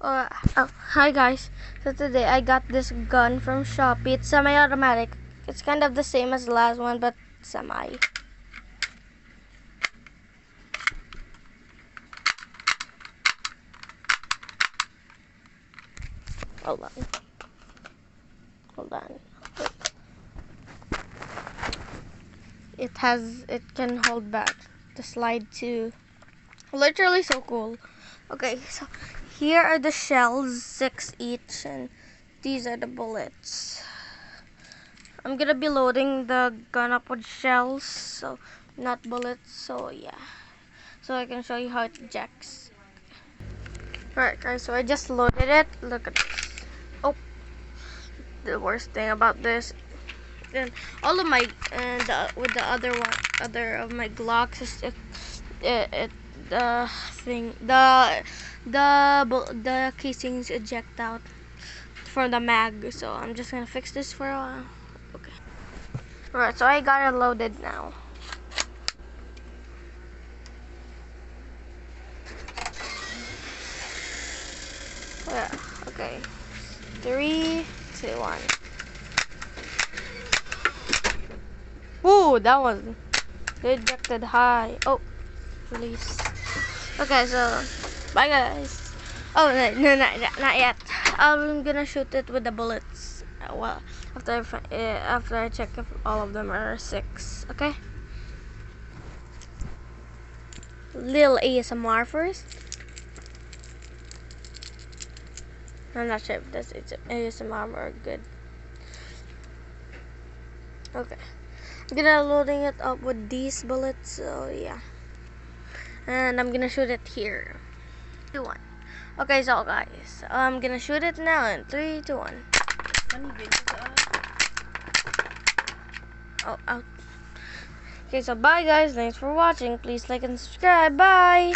Oh, hi guys. So today I got this gun from Shopee. It's semi-automatic. It's kind of the same as the last one, but semi. Hold on. Hold on. It can hold back the slide too. Literally so cool. Okay, so here are the shells, 6 each, and these are the bullets. I'm gonna be loading the gun up with shells, so not bullets, so yeah. So I can show you how it ejects. Alright guys, so I just loaded it. Look at this. Oh, the worst thing about this, then all of my with the other of my glocks is the casings eject out from the mag. So I'm just gonna fix this for a while. Okay. Alright, so I got it loaded now. Yeah, okay. 3, 2, 1. Ooh, that was ejected high. Oh, release. Okay, so bye guys. Oh no, not yet. I'm gonna shoot it with the bullets. Well, after I check if all of them are 6. Okay. Little ASMR first. I'm not sure if this is ASMR or good. Okay. I'm gonna loading it up with these bullets, so yeah. And I'm gonna shoot it here. 2, 1. Okay, so guys, I'm gonna shoot it now in 3, 2, 1. Oh, out. Okay, so bye guys. Thanks for watching. Please like and subscribe. Bye.